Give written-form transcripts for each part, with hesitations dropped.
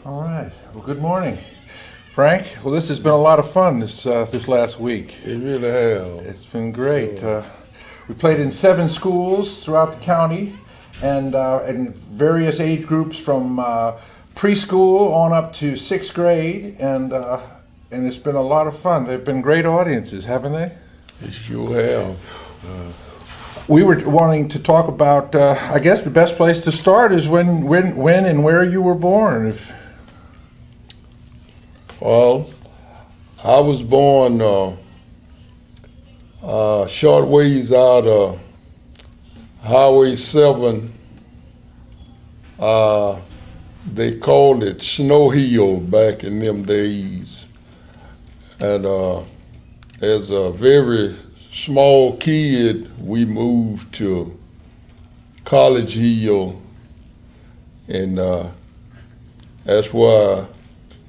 All right. Well, good morning, Frank. Well, this has been a lot of fun this last week. It really has. It's been great. We played in 7 schools throughout the county, and in various age groups from preschool on up to 6th grade, and it's been a lot of fun. They've been great audiences, haven't they? It sure have. We were wanting to talk about. I guess the best place to start is when and where you were born. Well, I was born short ways out of Highway 7. They called it Snow Hill back in them days. And as a very small kid, we moved to College Hill, and that's where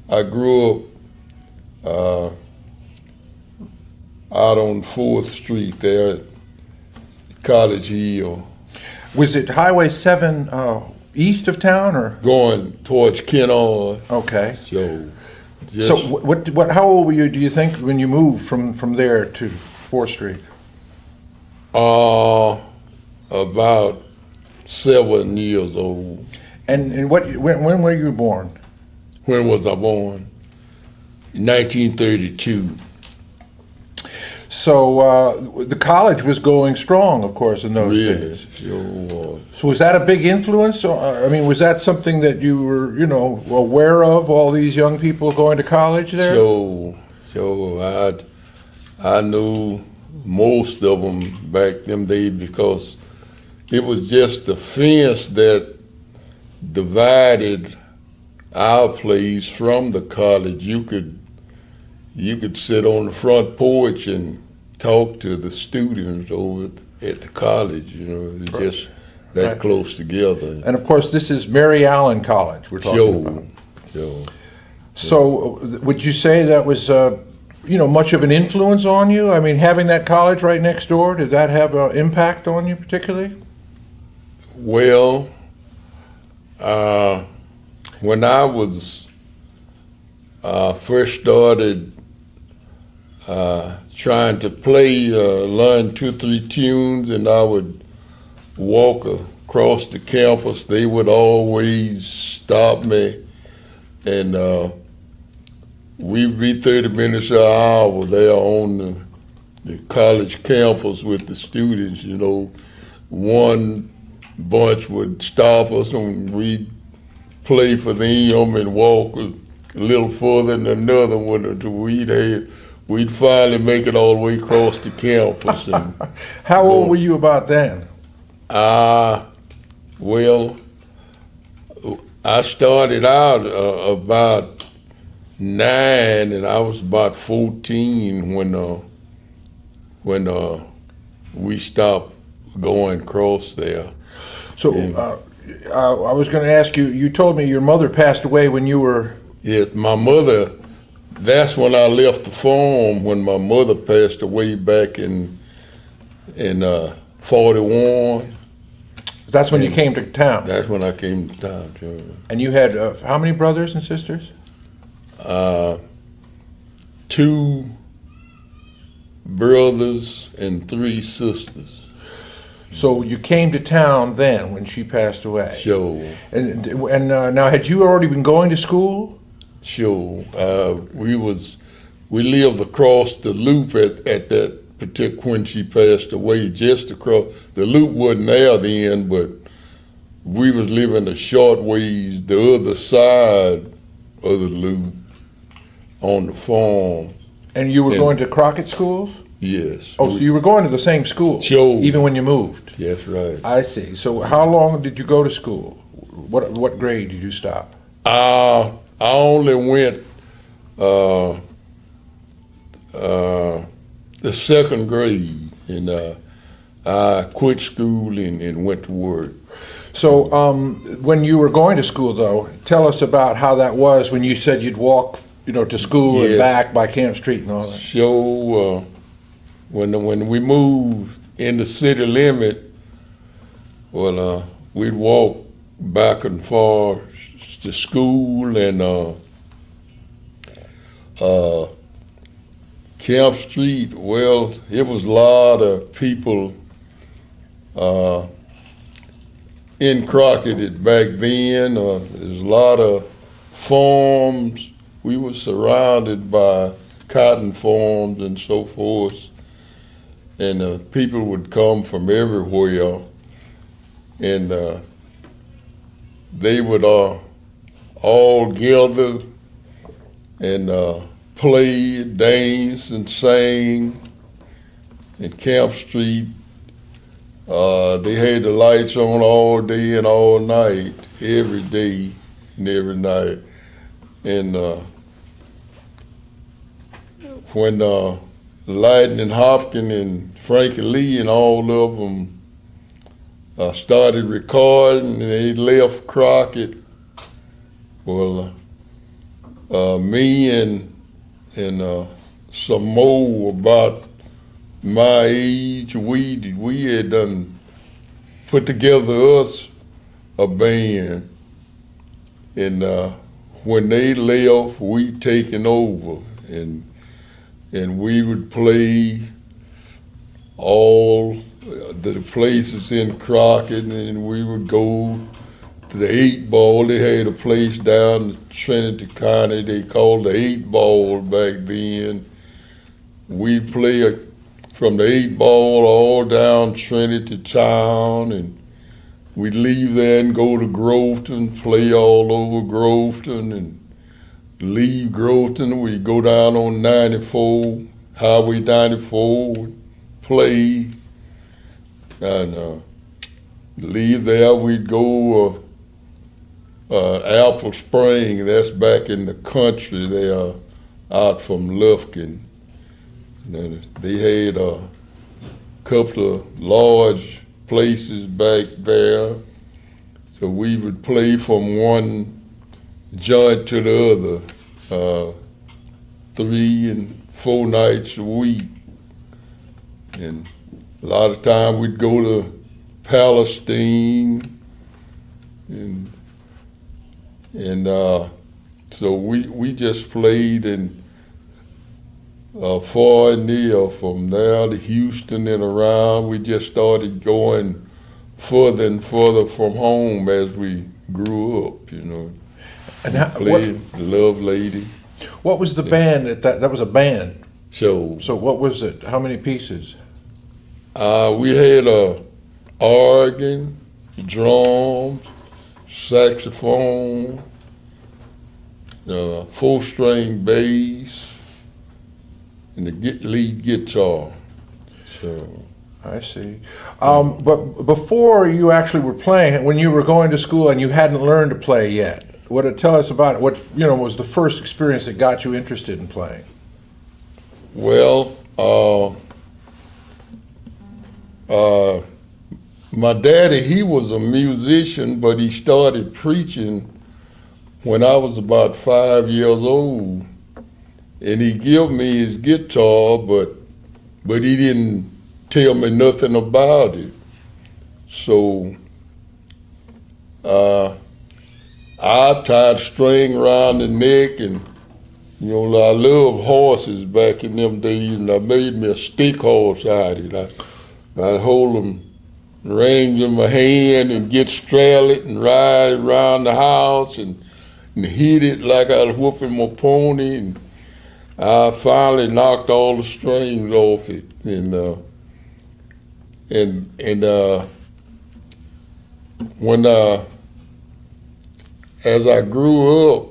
I grew up out on 4th Street there at College Hill. Was it Highway 7 east of town or? Going towards Kennard. Okay. So, So what? How old were you? Do you think when you moved from there to 4th Street? About 7 years old. And when were you born? When was I born? 1932. So the college was going strong, of course, in those days. Sure was. So was that a big influence? I mean, was that something that you were, aware of? All these young people going to college there? Sure. I knew most of them back them days because it was just the fence that divided our place from the college. You could sit on the front porch and talk to the students over at the college. It's just that close together. And of course, this is Mary Allen College we're talking about. Sure. So would you say that was, much of an influence on you? I mean, having that college right next door, did that have an impact on you particularly? Well, when I was first started trying to play, learn 2 or 3 tunes, and I would walk across the campus, they would always stop me, and we'd be 30 minutes an hour there on the college campus with the students. One bunch would stop us and we'd play for them and walk a little further than another one until we'd finally make it all the way across the campus. And, How old were you about then? Well, I started out about 9, and I was about 14 when we stopped going across there. So I was going to ask you, you told me your mother passed away when you were... Yeah, my mother, that's when I left the farm, when my mother passed away back in 41. That's when you came to town? That's when I came to town, sure. And you had how many brothers and sisters? 2 brothers and 3 sisters. So you came to town then when she passed away? Sure. And now, had you already been going to school? Sure. We lived across the loop at that particular, when she passed away, just across. The loop wasn't there then, but we was living a short ways the other side of the loop on the farm. And you were going to Crockett schools? Yes. Oh, so you were going to the same school? Sure. Even when you moved? That's right. I see. So how long did you go to school? What grade did you stop? I only went the 2nd grade, and I quit school and went to work. So when you were going to school, though, tell us about how that was when you said you'd walk, to school and back by Camp Street and all that. So when we moved in the city limit, we'd walk back and forth to school, and Camp Street, well, it was a lot of people in Crockett back then. There's a lot of farms. We were surrounded by cotton farms and so forth, and people would come from everywhere, and they would all gather and play, dance, and sing in Camp Street. They had the lights on all day and all night, every day and every night. And when Lightning Hopkins and Frankie Lee and all of them started recording, and they left Crockett, well, me and some more about my age, we had done put together us a band, and when they left, we taken over, and we would play all the places in Crockett, and we would go to the 8 Ball. They had a place down in Trinity County they called the 8 Ball back then. We'd play from the 8 Ball all down Trinity Town, and we'd leave there and go to Groveton, play all over Groveton, and leave Groveton. We'd go down on 94, Highway 94, play, and leave there. We'd go Apple Spring, that's back in the country there, out from Lufkin. And they had a couple of large places back there, so we would play from one joint to the other, 3 and 4 nights a week. And a lot of time we'd go to Palestine, and so we just played in far and near, from there to Houston and around. We just started going further and further from home as we grew up, you know. And how, played Love Lady. what was the band that was a band? So what was it? How many pieces? we had a organ, drums, saxophone, 4-string bass, and the lead guitar. So I see. But before you actually were playing, when you were going to school and you hadn't learned to play yet, tell us about it. What was the first experience that got you interested in playing? well, my daddy, he was a musician, but he started preaching when I was about 5 years old, and he gave me his guitar, but he didn't tell me nothing about it. So I tied string around the neck, and I loved horses back in them days, and I made me a stick horse out of it. I'd hold them reins in my hand and get straddle it and ride around the house and hit it like I was whooping my pony, and I finally knocked all the strings off it, and when as I grew up,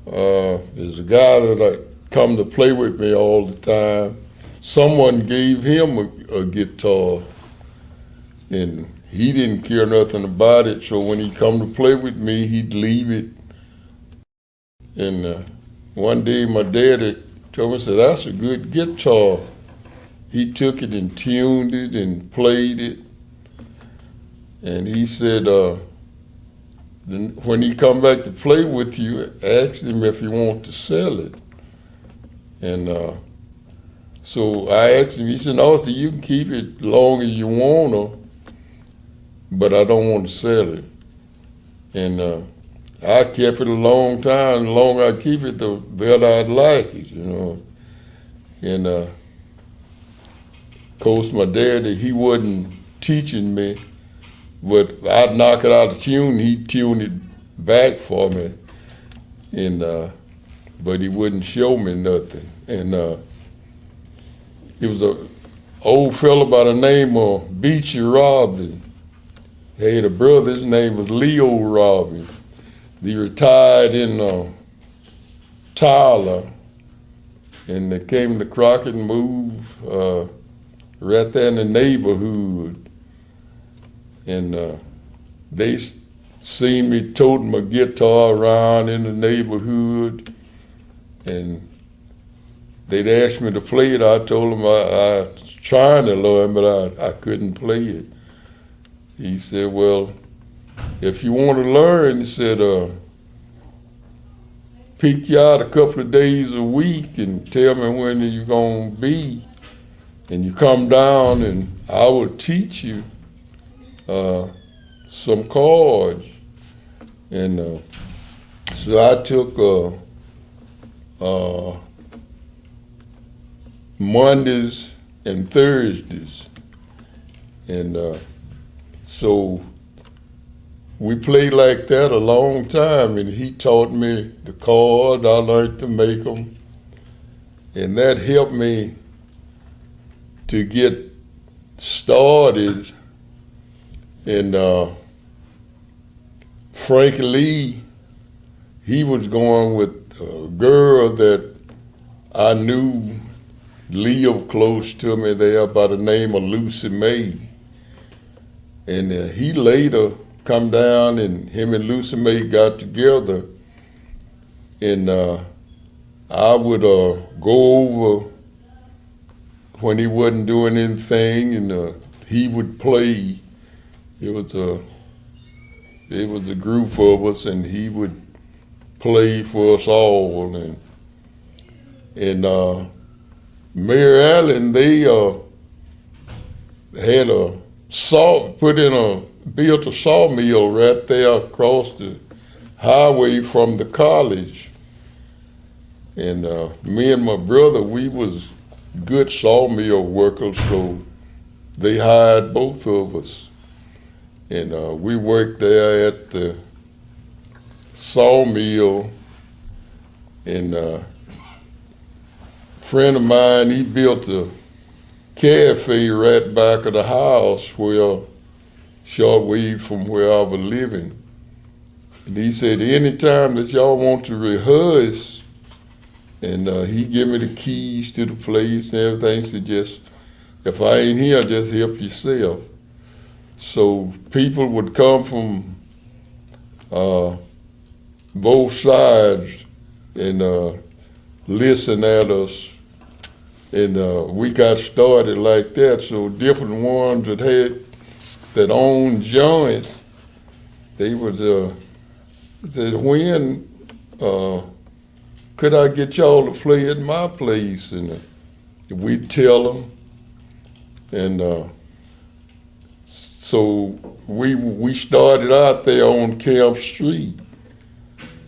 there's a guy that come to play with me all the time. Someone gave him a guitar, and he didn't care nothing about it. So when he come to play with me, he'd leave it. And one day my daddy told me, said, "That's a good guitar." He took it and tuned it and played it. And he said, then when he come back to play with you, ask him if he want to sell it. And so I asked him, he said, "No, so you can keep it long as you want to, but I don't want to sell it." And I kept it a long time. The longer I keep it, the better I'd like it, you know. And of course, my daddy, he wasn't teaching me, but I'd knock it out of tune. He'd tune it back for me, and but he wouldn't show me nothing. And he was a old fella by the name of Beachy Robin. He had a brother. His name was Leo Robin. He retired in Tyler, and they came to Crockett and moved right there in the neighborhood. And they seen me toting my guitar around in the neighborhood, and they'd asked me to play it. I told them I was trying to learn, but I couldn't play it. He said, well, if you want to learn, he said, pick you out a couple of days a week and tell me when you're going to be, and you come down and I will teach you some chords. And so I took Mondays and Thursdays, and so we played like that a long time, and he taught me the chords. I learned to make them, and that helped me to get started. And Frank Lee, he was going with a girl that I knew lived close to me there by the name of Lucy May. And he later come down, and him and Lucy May got together, and I would go over when he wasn't doing anything, and he would play. It was a group of us, and he would play for us all. And Mary Allen, they had built a sawmill right there across the highway from the college. And me and my brother, we was good sawmill workers, so they hired both of us. And we worked there at the sawmill. And a friend of mine, he built a cafe right back of the house where short way from where I was living. And he said, anytime that y'all want to rehearse, and he gave me the keys to the place and everything, he said, just, if I ain't here, just help yourself. So people would come from both sides and listen at us. And we got started like that. So different ones that owned joints, they would said, when could I get y'all to play at my place? And we'd tell them. And so we started out there on Camp Street,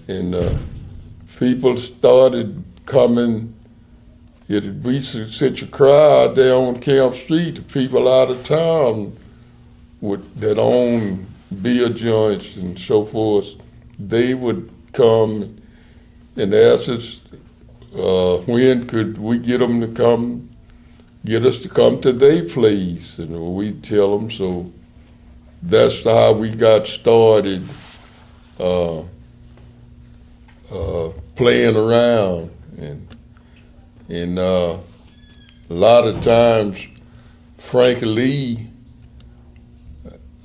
and people started coming. We such a crowd there on Camp Street. The people out of town that own beer joints and so forth, they would come and ask us when could we get them to come, get us to come to their place, and we'd tell them. So that's how we got started playing around. And a lot of times Frank Lee,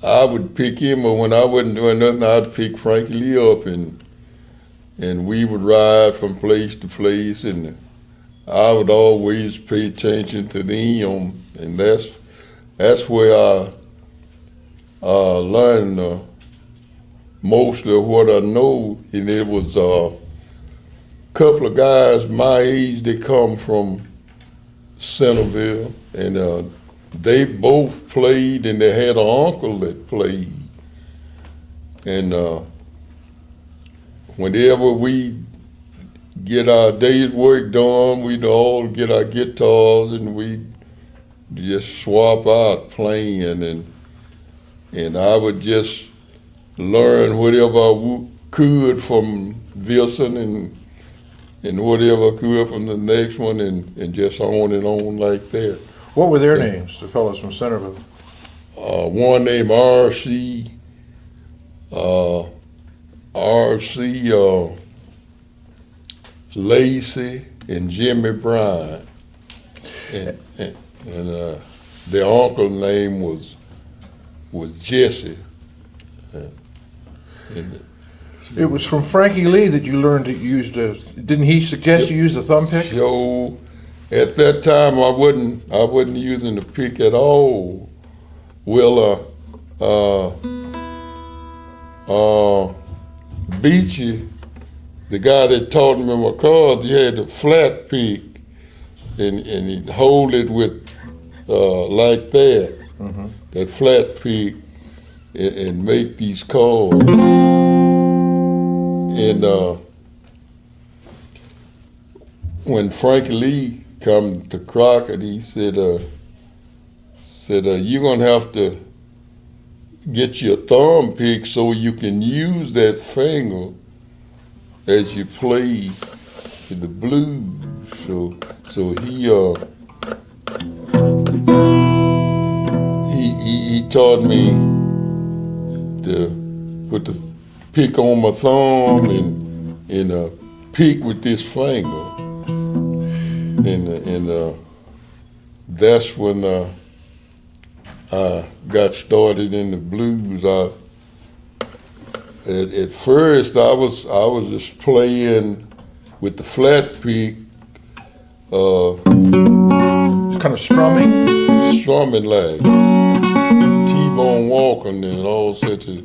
I would pick him, or when I wasn't doing nothing, I'd pick Frank Lee up, and we would ride from place to place, and I would always pay attention to them, and that's where I learned most of what I know. And it was a couple of guys my age, they come from Centerville, and they both played, and they had an uncle that played. And whenever we get our day's work done, we'd all get our guitars and we'd just swap out playing, and I would just learn whatever I could from Wilson and whatever I could from the next one, and just on and on like that. What were their names, the fellows from Centerville? One named R.C. Lacey and Jimmy Bryant, and their uncle's name was Jesse. And It was from Frankie Lee that you learned to use didn't he suggest you use the thumb pick? so at that time I wasn't using the pick at all. Well, Beachy, the guy that taught me my cards, he had a flat pick, and he'd hold it with like that, that flat pick, and make these cards. And when Frankie Lee come to Crockett, he said, you're gonna have to get your thumb pick so you can use that finger as you play the blues. So he taught me to put the pick on my thumb and pick with this finger, and that's when I got started in the blues. At first I was just playing with the flat pick, Kind of strumming like T-Bone Walker and all such as.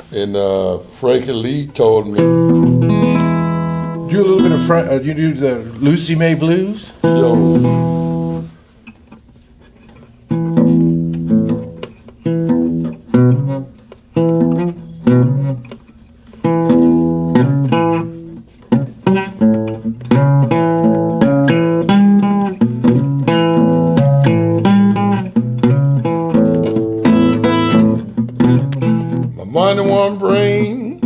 And Frankie Lee told me, do a little bit of you do the Lucy May blues? yo, my money one bring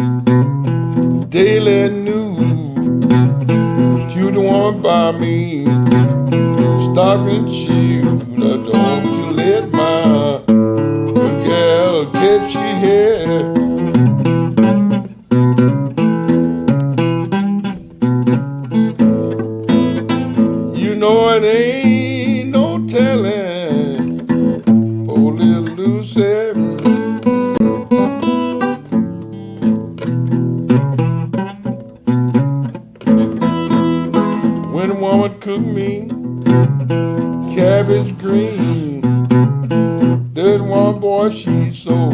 daily news. You the one by me, stocking shoes. Don't you let my girl get you here. You know it ain't no telling, poor little Lucy. When a woman cook me cabbage green, there's one boy, she's so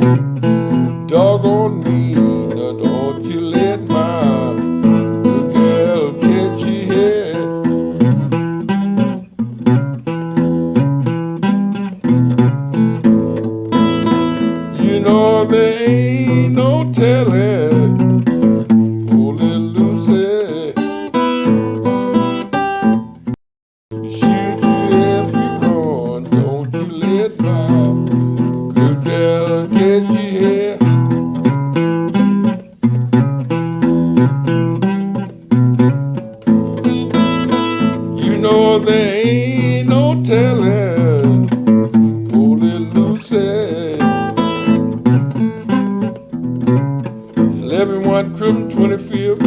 doggone mean. Now don't you let my little girl get you here. You know there ain't no telling, poor little Lucy. There ain't no telling, poor little Lucy. 11/1 Christmas 25th,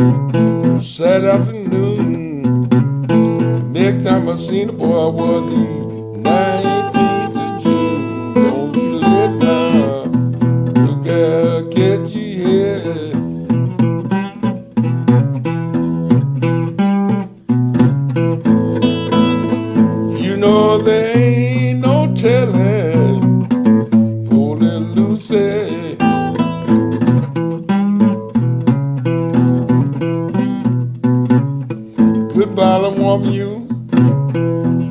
Saturday afternoon. Next time I seen the boy was the 19th of June. Don't you let my little girl get you here. You know there ain't no telling, poor little Lucy. Island woman, you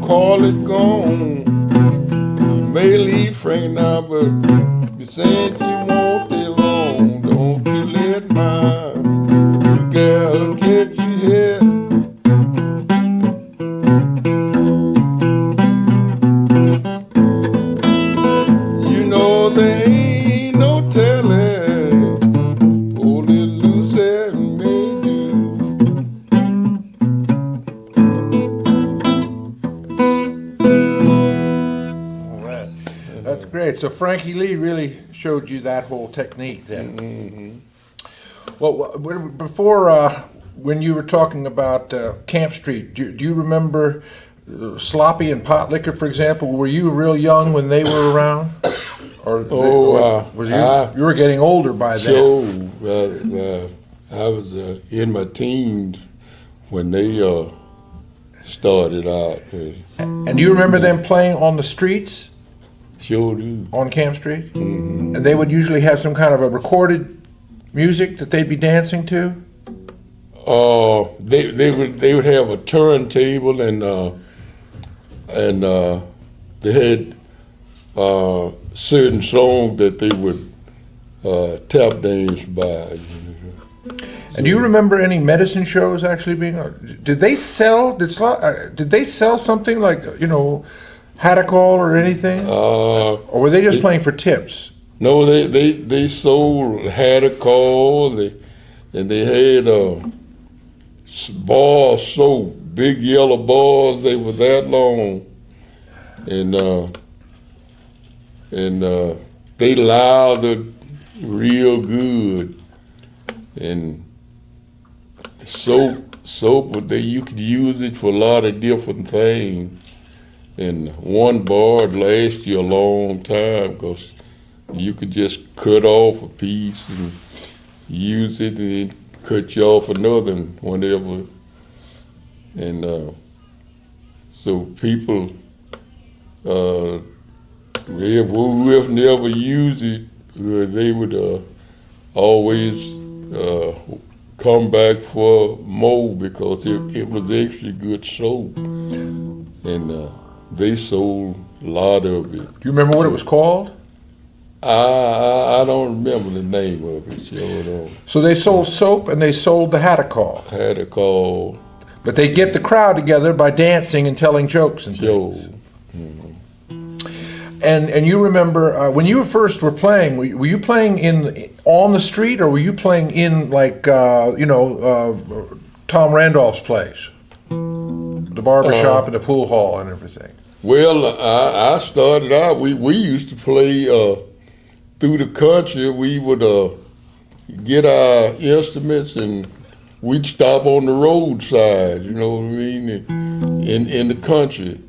call it gone. You may leave Frank now, but you said you won't stay long. Don't you let my girl get you here. You know there ain't no telling old little Lucy may do. All right. That's great. So Frankie Lee really showed you that whole technique then. Mm-hmm. Well, before when you were talking about Camp Street, do you remember Sloppy and Pot Liquor, for example? Were you real young when they were around? Or was you were getting older by then? So I was in my teens when they started out. And do you remember them playing on the streets Sure do. on Camp Street? Mm-hmm. And they would usually have some kind of a recorded music that they'd be dancing to? They would have a turntable and they had certain songs that they would tap dance by. And do you remember any medicine shows actually being? Did they sell? Did they sell something like Hadacol or anything? Or were they just playing for tips? No, they sold Hadacol. And they had bars, so big yellow bars. They were that long, and they lathered real good. And soap. You could use it for a lot of different things. And one bar would last you a long time because you could just cut off a piece and use it, and then cut you off another whenever. And so people, whoever never used it, they would always come back for more because it was actually good soap. And they sold a lot of it. Do you remember what it was called? I don't remember the name of it. So they sold soap and they sold the Hadacol. Hadacol. But they get the crowd together by dancing and telling jokes and Joe. things. And you remember when you first were playing, were you playing on the street, or were you playing in like Tom Randolph's place, the barber shop and the pool hall and everything? Well, I started out. We used to play through the country. We would get our instruments and we'd stop on the roadside. You know what I mean? In the country.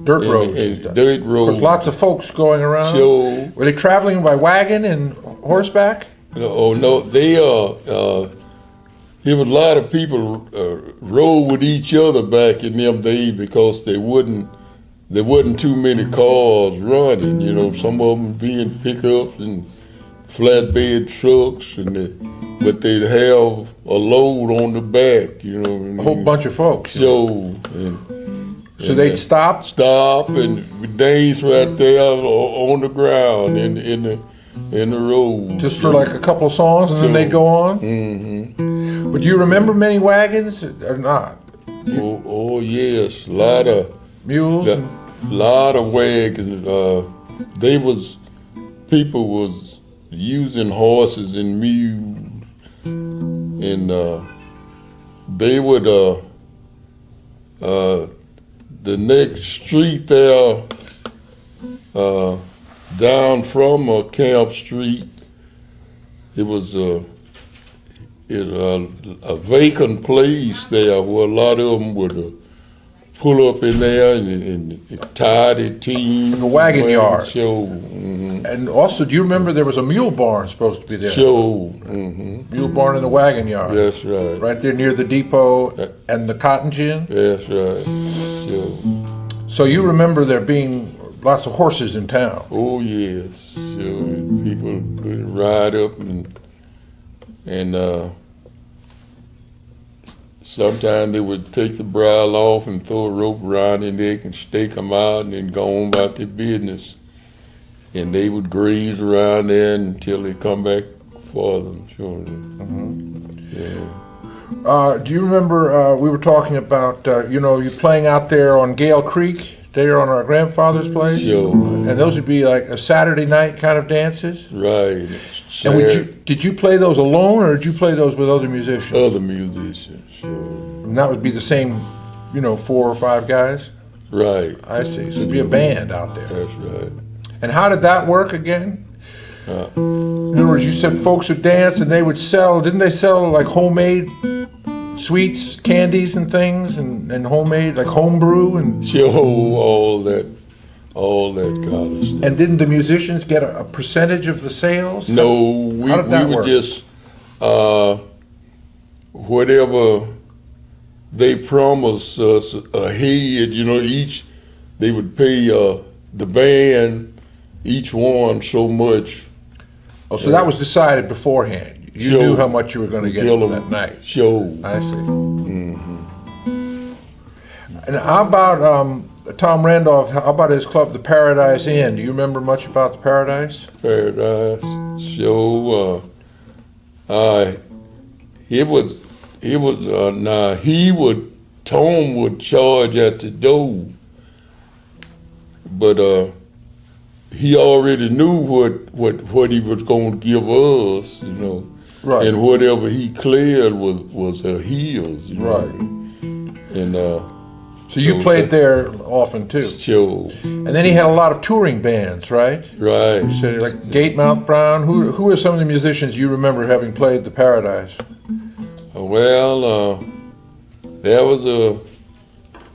Dirt roads. Dirt roads. There's lots of folks going around. So, were they traveling by wagon and horseback? No, they there was a lot of people rode with each other back in them days because there wasn't too many cars running. Some of them being pickups and flatbed trucks, but they'd have a load on the back. A whole bunch of folks. So they'd stop and dance right there on the ground in the road. Just for like a couple of songs, and then they'd go on. Mm-hmm. But do you remember many wagons or not? Oh yes, a lot of mules. Lot of wagons. People was using horses and mules, and they would the next street there, down from Camp Street, it was a vacant place there where a lot of them would pull up in there and tie their team. A wagon yard. Show. Mm-hmm. And also, do you remember there was a mule barn supposed to be there? Show. Mm-hmm. Mule barn in the wagon yard. That's right. Right there near the depot and the cotton gin? That's right. Show. So you remember there being lots of horses in town? Oh, yes. So people would ride up and sometimes they would take the bridle off and throw a rope around their neck and stake them out and then go on about their business. And they would graze around there until they come back for them, sure. Yeah. Do you remember we were talking about you playing out there on Gale Creek, there on our grandfather's place? Sure. And those would be like a Saturday night kind of dances? Right. And did you play those alone, or did you play those with other musicians? Other musicians, sure. And that would be the same, 4 or 5 guys? Right. I see. So it'd be a band out there. That's right. And how did that work again? In other words, you said folks would dance and they would sell, didn't they sell like homemade sweets, candies and things, and homemade, like homebrew? And Sure, all that kind of stuff. and didn't the musicians get a percentage of the sales? No, we How did that would work? just, whatever they promised us ahead, each, they would pay the band, each one so much. Oh, so that was decided beforehand. You Sure. knew how much you were going to get Until that night. Show. I see. And how about Tom Randolph? How about his club, the Paradise Inn? Do you remember much about the Paradise? Paradise Show. Tom would charge at the door, but he already knew what he was going to give us, Right. and whatever he cleared was his, Right. And So you played there often too. show, And then he had a lot of touring bands, right? right. So like Gatemouth Brown. Who are some of the musicians you remember having played the Paradise? Well, there was a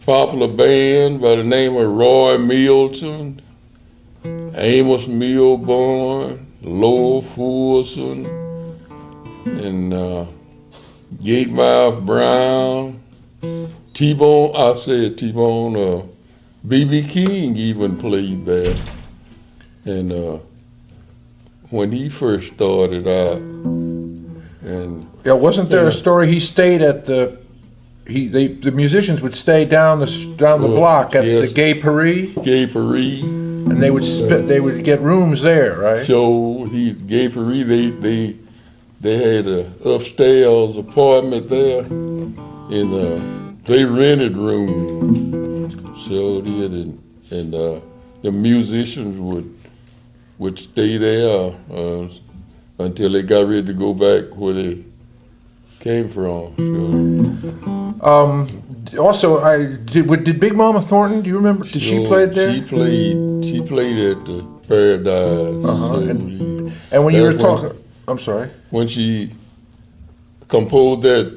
popular band by the name of Roy Milton, Amos Milburn, Lowell Fulson, and Gatemouth Brown, T-Bone, B.B. King even played there. And when he first started out, and Yeah, wasn't there Yeah. a story he stayed at the musicians would stay down the block at Yes. the Gay Paris, Gay Paris, and they would get rooms there, right? so Gay Paris, they had a upstairs apartment there, and they rented rooms. So did, and the musicians would stay there until they got ready to go back where they came from. Also, did Big Mama Thornton? Do you remember? Did she play there? She played at the Paradise. Uh-huh. So And when you were that's when- talking, I'm sorry. when she composed that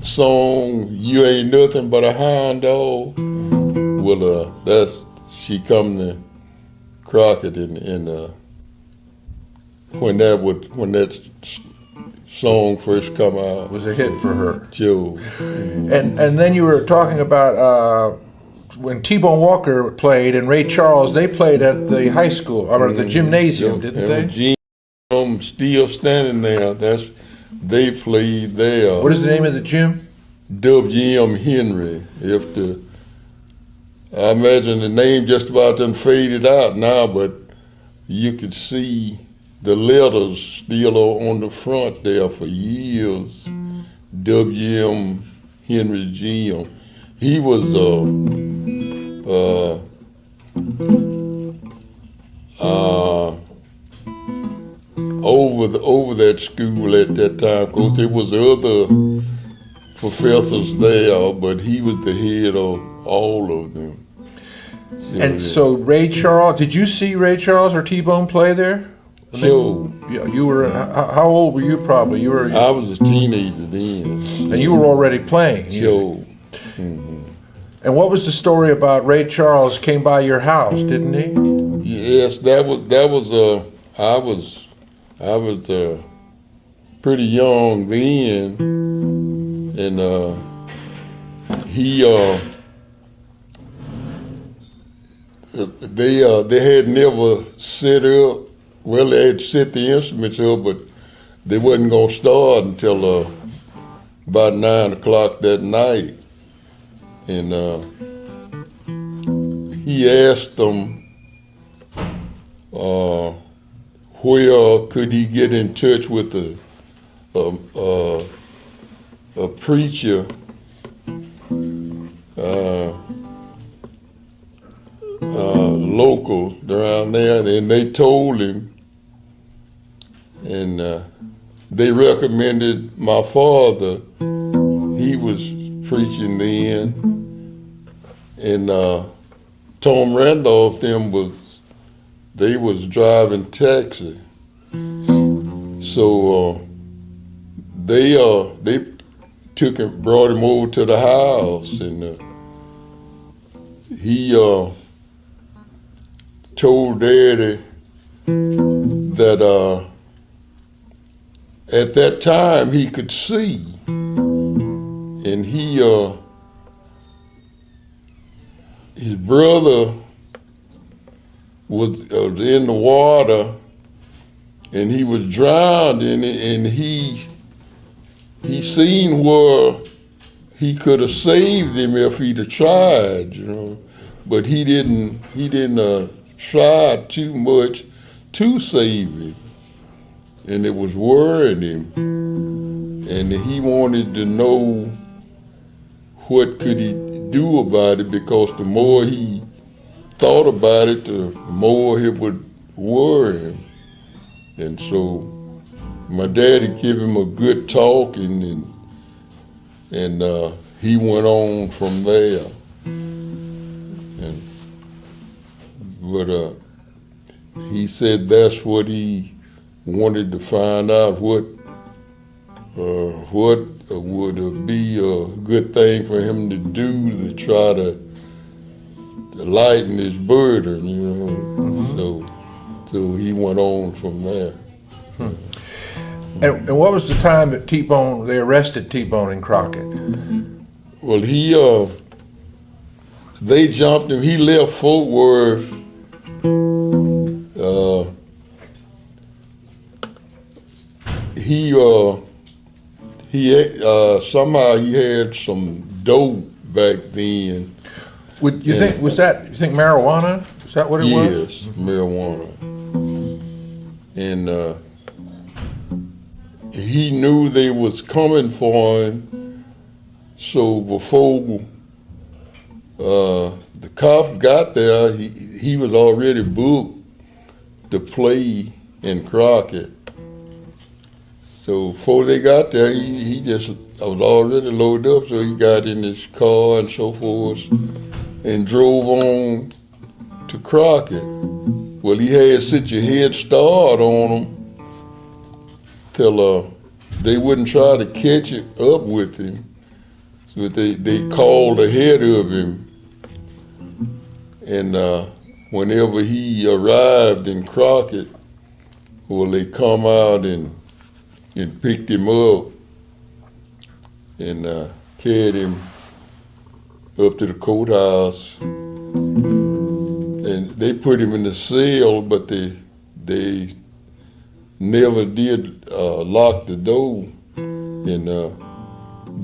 song, "You Ain't Nothing But a Hound Dog," well, she come to Crockett and when that song first come out, Was a hit for her. Joe. And then you were talking about when T-Bone Walker played and Ray Charles, they played at the high school or the gymnasium, didn't they? Jim still standing there. They played there. What is the name of the gym? WM Henry. I imagine the name just about done faded out now, but you could see the letters still on the front there for years. WM Henry Gym. He was over that school at that time. Of course, there was other professors there, but he was the head of all of them. And so Ray Charles, did you see Ray Charles or T-Bone play there? So You were, how old were you probably? You were, I was a teenager then. and you were already playing. So And what was the story about Ray Charles came by your house, didn't he? yes, I was pretty young then, and they had never set up. Well, they had set the instruments up, but they wasn't gonna start until about 9 o'clock that night, and he asked them where could he get in touch with a preacher local around there, and they told him, and they recommended my father. He was preaching then, and Tom Randolph they was driving taxi. So they brought him over to the house, and he told Daddy that at that time he could see, and his brother was in the water, and he was drowned in it, and he seen where he could have saved him if he'd have tried, but he didn't try too much to save him, and it was worrying him, and he wanted to know what could he do about it, because the more he thought about it, the more it would worry him. And so my daddy gave him a good talking, and he went on from there. But he said that's what he wanted to find out, what would be a good thing for him to do to try to lighten his burden, Mm-hmm. So he went on from there. And what was the time that they arrested T-Bone and Crockett? Well, they jumped him. He left Fort Worth. Somehow he had some dope back then. You think marijuana? Is that what it was? Yes, marijuana. And he knew they was coming for him, so before the cops got there, he was already booked to play in Crockett. So before they got there, I was already loaded up, so he got in his car and so forth and drove on to Crockett. Well, he had such a head start on them till they wouldn't try to catch up with him. So they called ahead of him. And whenever he arrived in Crockett, well, they come out and picked him up and carried him up to the courthouse. And they put him in the cell, but they never did lock the door. And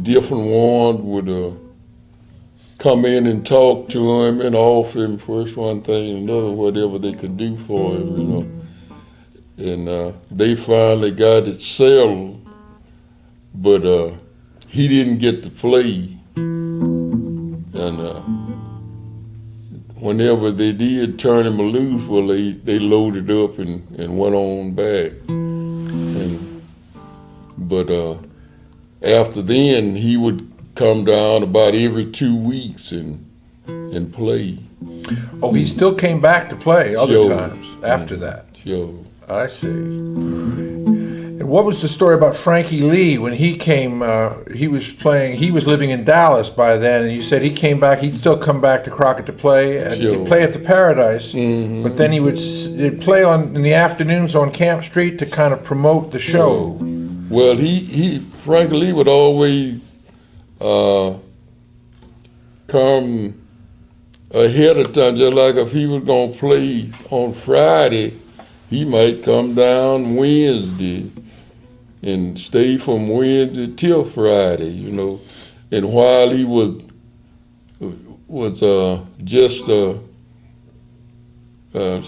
different ones would come in and talk to him and offer him first one thing and another, whatever they could do for him, And they finally got it settled, but he didn't get to play. And whenever they did turn him loose, well, they loaded up and went on back. But after then, he would come down about every 2 weeks and play. Oh, he still came back to play other times after that. Sure. I see. And what was the story about Frankie Lee when he came? He was living in Dallas by then, and you said he came back. He'd still come back to Crockett to play, and Sure. he'd play at the Paradise. Mm-hmm. But then he'd play in the afternoons on Camp Street to kind of promote the show. Well, Frankie Lee would always come ahead of time, just like if he was gonna play on Friday, he might come down Wednesday and stayed from Wednesday till Friday, you know. And while he was just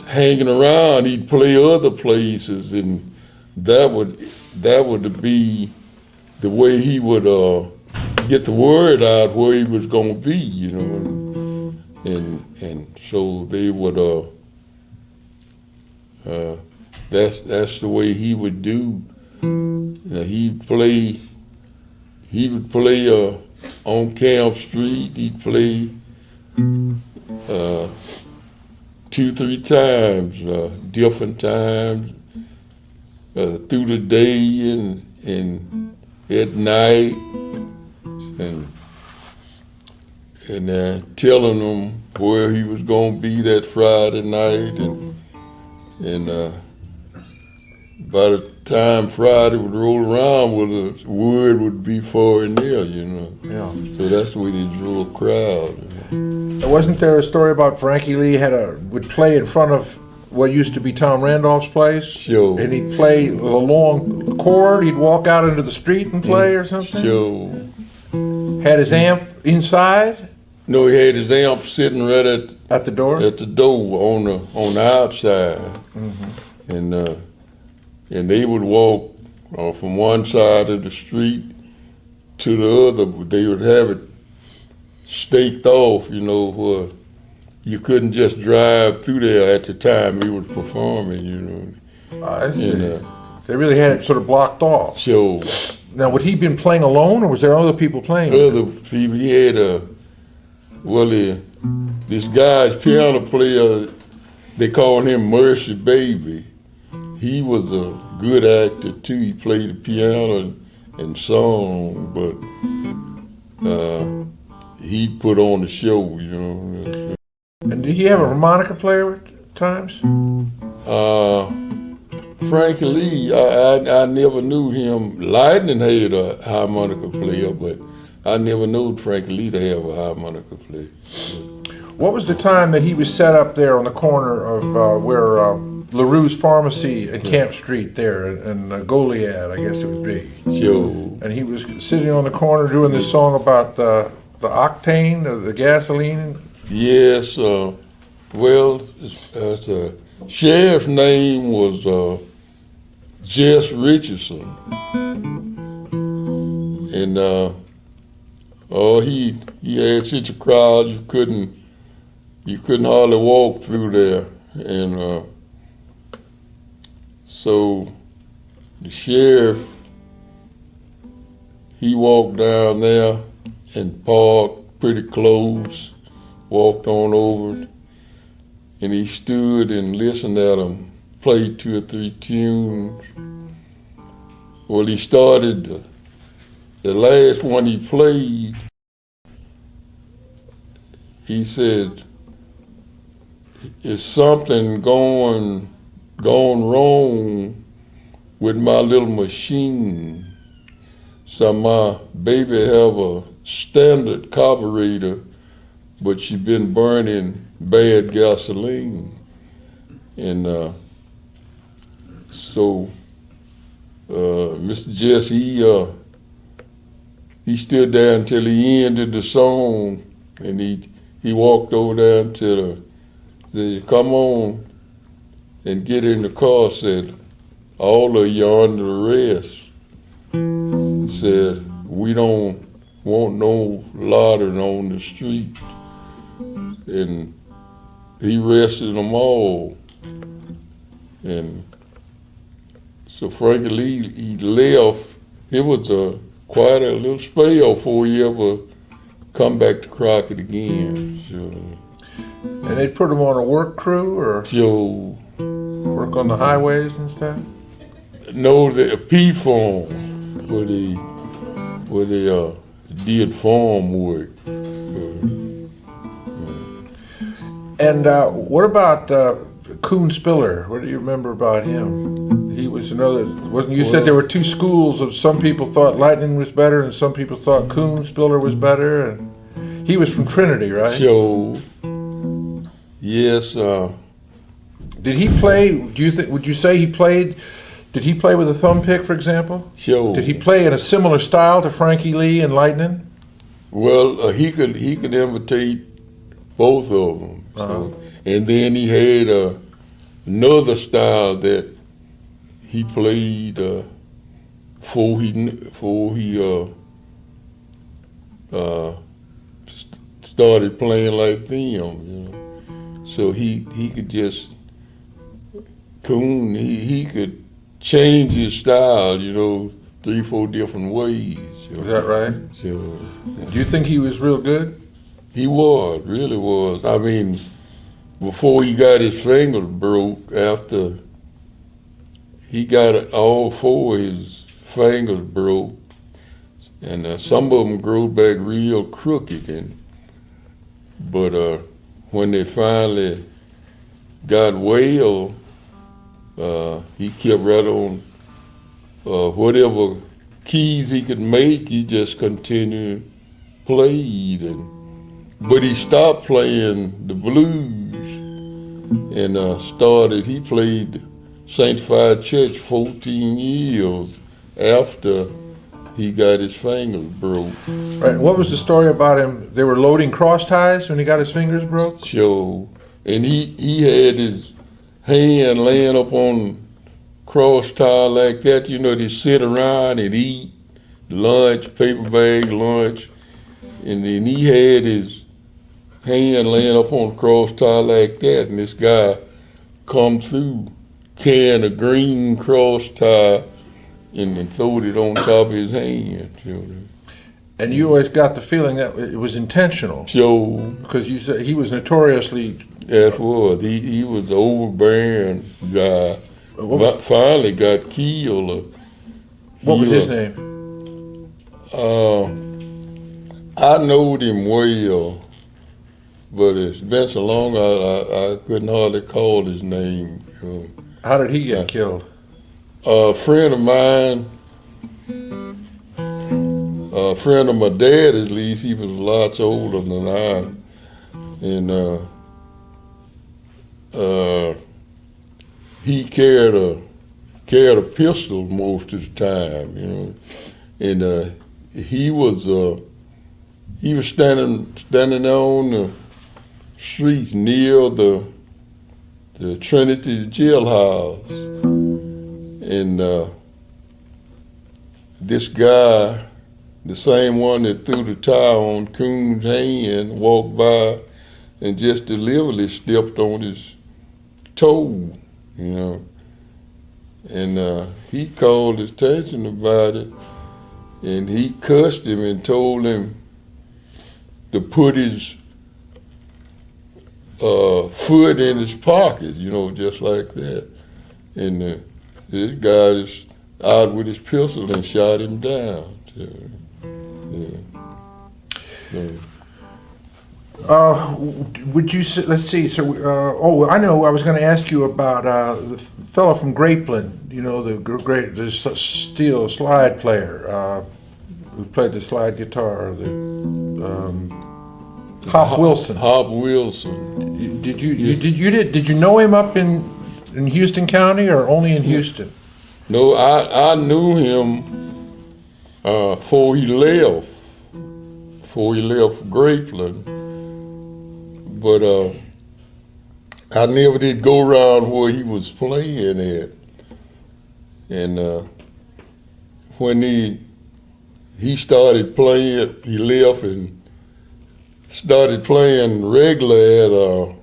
hanging around, he'd play other places, and that would be the way he would get the word out where he was going to be, you know. And so they would that's the way he would do. You know, he would play on Camp Street. He'd play 2-3 times, different times through the day and at night, and telling them where he was going to be that Friday night, and by the time Friday would roll around, well, the word would be far and near, you know. Yeah. So that's the way they drew a crowd. You know. Wasn't there a story about Frankie Lee would play in front of what used to be Tom Randolph's place? Sure. And he'd play with a long chord. He'd walk out into the street and play or something. Sure. Had his amp inside No, he had his amp sitting right at the door. at the door on the outside, and they would walk from one side of the street to the other. But they would have it staked off, you know, where you couldn't just drive through there at the time he was performing, you know. I see. And, They really had it sort of blocked off. so Now, would he been playing alone, or was there other people playing? other people, he had this guy's piano player, they called him Mercy Baby. He was a good actor too. He played the piano and song, but he put on the show, you know. And did he have a harmonica player at times? Frankie Lee, I never knew him. Lightning had a harmonica player, but I never knew Frankie Lee to have a harmonica player. What was the time that he was set up there on the corner of where LaRue's Pharmacy and Camp Street there, and Goliad, I guess it would be? Sure. And he was sitting on the corner doing this song about the octane, the gasoline. Yes, well, the sheriff's name was Jess Richardson, and he had such a crowd you couldn't hardly walk through there, and so the sheriff, he walked down there and parked pretty close, walked on over, and he stood and listened at them play 2 or 3 tunes. Well, he started the last one he played. He said, "Is something going wrong with my little machine? So my baby have a standard carburetor, but she been burning bad gasoline." And so Mr. Jess, he stood there until he ended the song, and he walked over there until said, "Come on and get in the car," said, "all of you under arrest." Said, "We don't want no loitering on the street." And he arrested them all. And so Frankie Lee, he left. It was quite a little spell before he ever come back to Crockett again. So, And they put him on a work crew or so work on the highways and stuff? no, the P farm where they did farm work. And what about Coon Spiller? What do you remember about him? He was another, wasn't you said there were 2 schools of some people thought Lightning was better and some people thought Coon Spiller was better, and he was from Trinity, right? So, yes, Did he play, would you say he played, Did he play with a thumb pick, for example? Sure. Did he play in a similar style to Frankie Lee and Lightning? Well, he could imitate both of them. Uh-huh. And then he had another style that he played before he started playing like them. You know, so he could just he could change his style. You know, 3-4 different ways. You know? Is that right? So Do you think he was real good? he really was. I mean, before he got his fingers broke, after he got all 4 of his fingers broke, and some of them grew back real crooked. But when they finally got well, he kept right on whatever keys he could make. He just continued played, but he stopped playing the blues and he played Sanctified Church 14 years after he got his fingers broke. Right. What was the story about him? They were loading cross ties when he got his fingers broke? So, and he had his hand laying up on cross tie like that. You know, they sit around and eat lunch, paper bag lunch, and then he had his hand laying up on cross tie like that, and this guy come through carrying a green cross tie and then throwed it on top of his hand. You know. And you always got the feeling that it was intentional. So Because you said he was notoriously. that was he was an overbearing guy. What Finally got killed. was his He, name? I knowed him well, but it's been so long I couldn't hardly call his name. How did he get killed? A friend of mine, a friend of my dad at least, he was lots older than I, and he carried a pistol most of the time, you know, and he was standing there on the streets near the Trinity jailhouse, and this guy, the same one that threw the tire on Coon's hand, walked by and just deliberately stepped on his toe, you know. And he called his attention about it, and he cussed him and told him to put his foot in his pocket, you know, just like that. And this guy is out with his pistol and shot him down. So, yeah. Would you say, let's see, so, I know, I was going to ask you about the fellow from Grapeland, you know, the steel slide player who played the slide guitar, Hop Wilson. Hop Wilson. Did you know him up in Houston County or only in Houston? No, I knew him before he left Grapeland. But I never did go around where he was playing at. And when he started playing, he left and started playing regular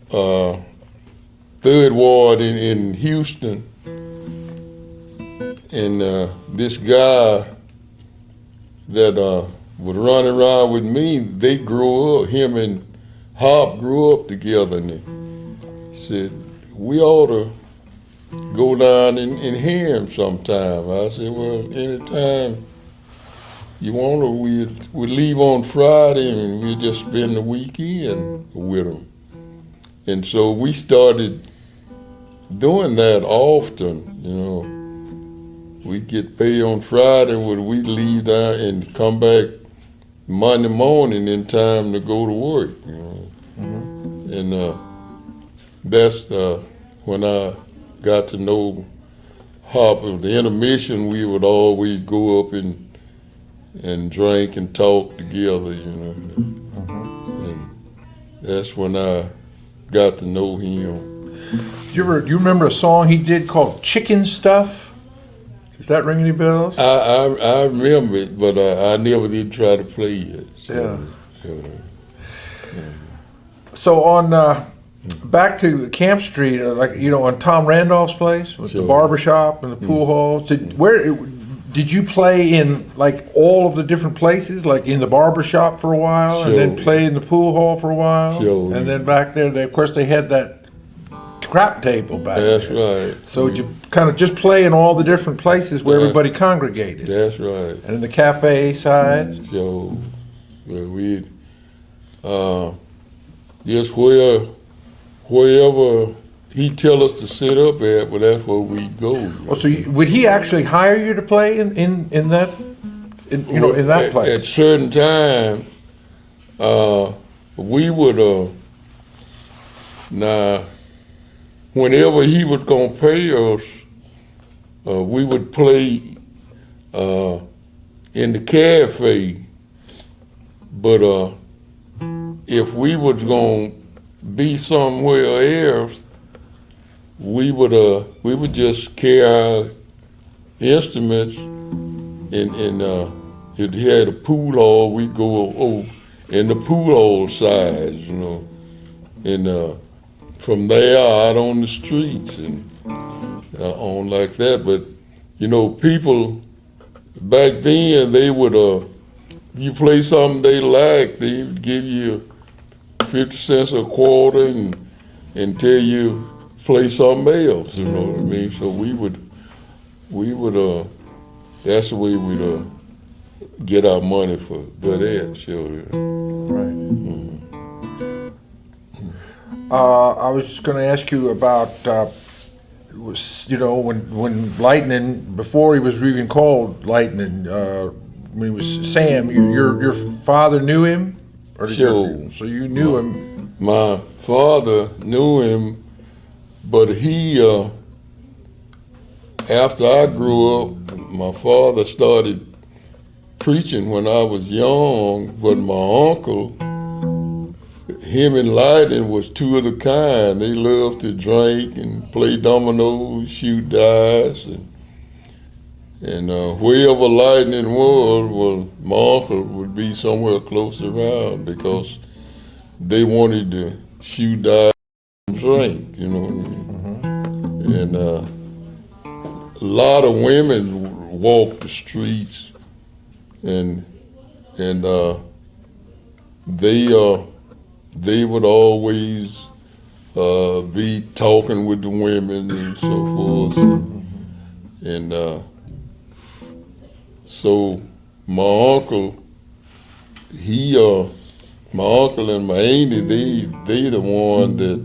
at Third Ward in Houston. And this guy that was running around with me, they grew up, him and Hop grew up together, and he said, we ought to go down and hear him sometime. I said, well, anytime you want to, we'll leave on Friday and we'll just spend the weekend with him. And so we started doing that often, you know. We'd get paid on Friday, we'd leave down and come back Monday morning in time to go to work, you know. Mm-hmm. And that's when I got to know Harper. The intermission, we would always go up and drink and talk together, you know. And that's when I got to know him. Do you remember a song he did called Chicken Stuff? Does that ring any bells? I remember it, but I never did try to play it. So, So on back to Camp Street, like on Tom Randolph's place with the barber shop and the pool halls. Did you play in like all of the different places, like in the barber shop for a while, and then play in the pool hall for a while, and then back there, of course, they had that crap table back there. That's right. So you kind of just play in all the different places where everybody congregated. That's right. And in the cafe side. So we just wherever he tell us to sit up at, but that's where we go. Oh, so would he actually hire you to play in that in that place? At certain time, we would now whenever he was gonna pay us, we would play in the cafe. But if we was gonna be somewhere else, we would just carry our instruments and if he had a pool hall, we'd go in the pool hall side, you know, and from there out on the streets and on like that. But people back then, they would you play something they liked, they would give you 50 cents a quarter and tell you play something else, you know what I mean? So we would that's the way we'd get our money for that, sure. Right. I was just going to ask you about when Lightning, before he was even called Lightning, when he was Sam, your father knew him? Or so you knew him? My father knew him, but he, after I grew up, my father started preaching when I was young, but my uncle, him and Lightning was two of the kind. They loved to drink and play dominoes, shoot dice, and wherever Lightning was, well, my uncle would be somewhere close around because they wanted to shoot dice and drink, you know what I mean? And a lot of women walked the streets, and they would always be talking with the women and so forth, and so my uncle and my auntie, they the one that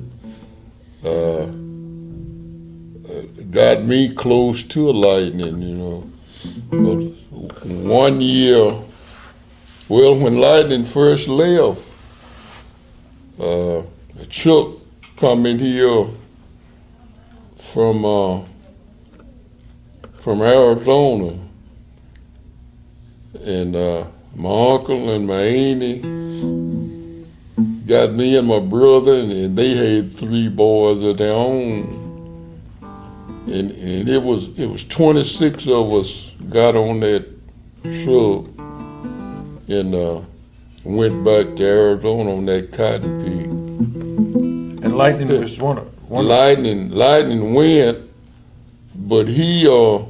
got me close to Lightning, you know. But one year, well, when Lightning first left, Chuck come in here from Arizona, and my uncle and my auntie got me and my brother, and they had 3 boys of their own. And it was 26 of us got on that truck and went back to Arizona on that cotton pig. And Lightning was one. Lightning went, but he got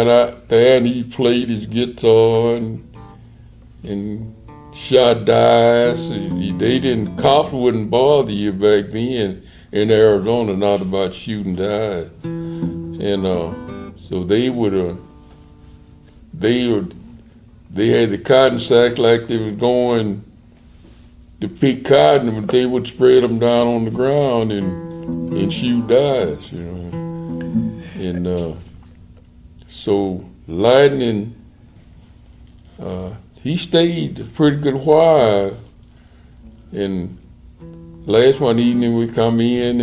out there and he played his guitar and shot dice. Cops wouldn't bother you back then in Arizona, not about shooting dice. And so they had the cotton sack like they was going to pick cotton, but they would spread them down on the ground and shoot dice, you know. And so Lightning, he stayed a pretty good while. And last one evening we come in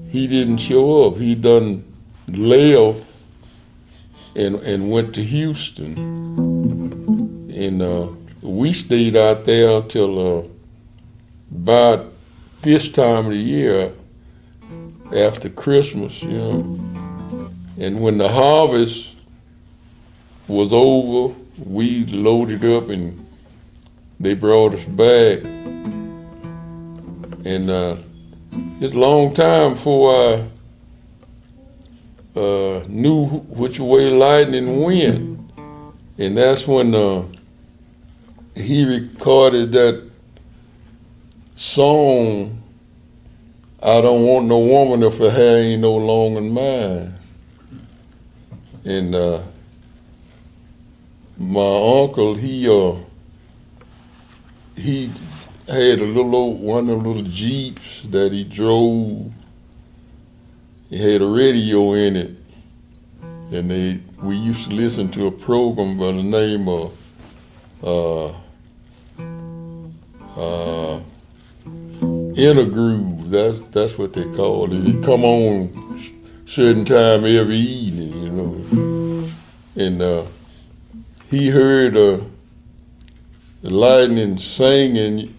he didn't show up. He done left and went to Houston. And we stayed out there till about this time of the year, after Christmas, you know. And when the harvest was over, we loaded up and they brought us back. And it's a long time before I knew which way lightning went. And that's when he recorded that song, I don't want no woman if her hair ain't no longer than mine. And my uncle, he had one of the little Jeeps that he drove. It had a radio in it, and we used to listen to a program by the name of Inner Groove. That's what they called it. It come on certain time every evening, you know. And he heard the lightning singing.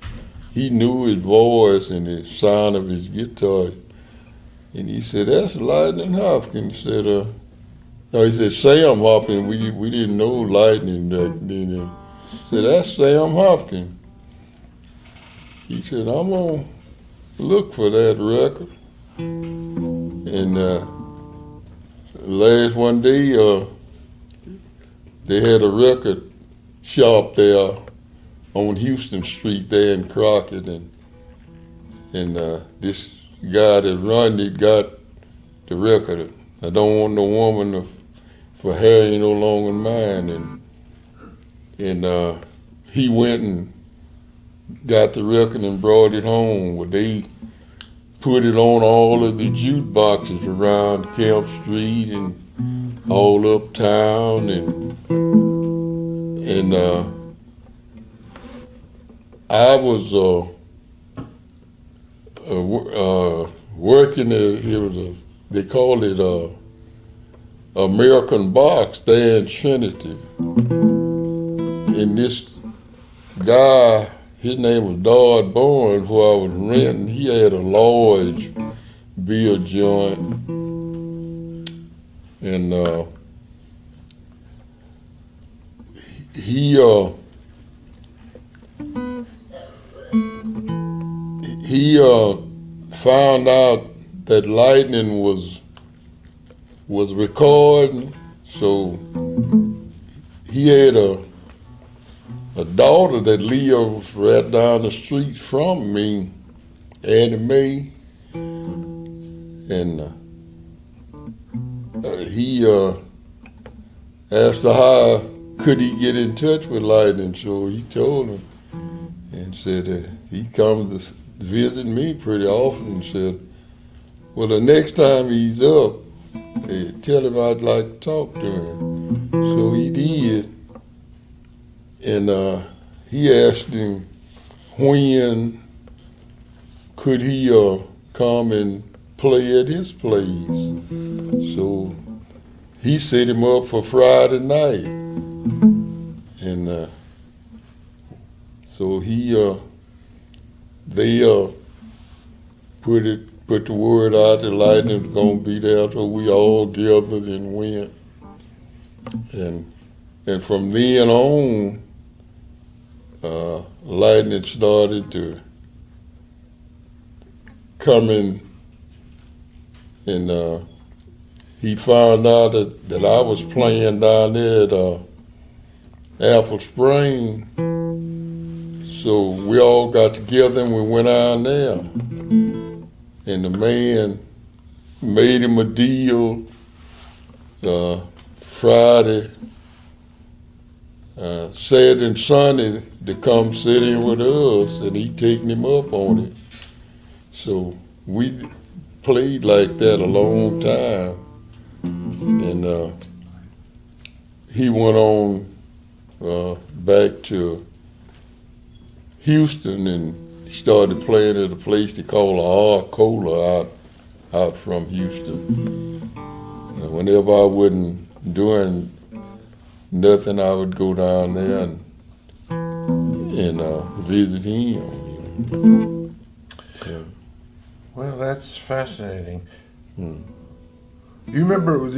He knew his voice and the sound of his guitar. And he said, "That's Lightning Hopkins." He said, no, he said, "Sam Hopkins." We didn't know Lightning back then. He said, "That's Sam Hopkins." He said, "I'm gonna look for that record." And last one day, they had a record shop there on Houston Street there in Crockett, and this guy that run it got the record. I don't want no woman for hair ain't no longer mine. And he went and got the record and brought it home. Well, they put it on all of the jukeboxes around Camp Street and all uptown, and I was working they called it American Box there in Trinity. And this guy, his name was Dodd Bourne, who I was renting. He had a large beer joint. And he found out that Lightning was recording, so he had a daughter that lives right down the street from me, Annie Mae, and he asked her how could he get in touch with Lightning, so he told him and said he comes to visit me pretty often, and said, well, the next time he's up, tell him I'd like to talk to him. So he did, and he asked him when could he come and play at his place. So he set him up for Friday night, and so they put the word out that Lightning was gonna be there, so we all gathered and went. And from then on, Lightning started to come in, and he found out that I was playing down there at Apple Spring. So we all got together and we went out there. And the man made him a deal Friday, Saturday and Sunday to come sit in with us, and he taking him up on it. So we played like that a long time. And he went on back to Houston and started playing at a place they call Arcola out out from Houston. And whenever I wasn't doing nothing, I would go down there and visit him. Yeah. Well, that's fascinating. Hmm. You remember,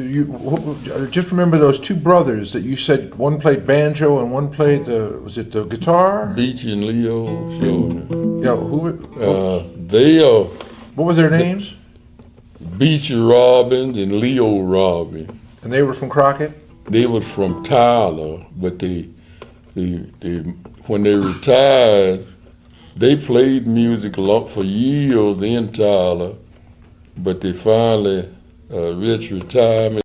just remember those two brothers that you said one played banjo and one played was it the guitar? Beach and Leo Shorter. Yeah, They are what were their names? Beach Robbins and Leo Robbins. And they were from Crockett? They were from Tyler, but they when they retired, they played music a lot for years in Tyler, but they finally reached retirement.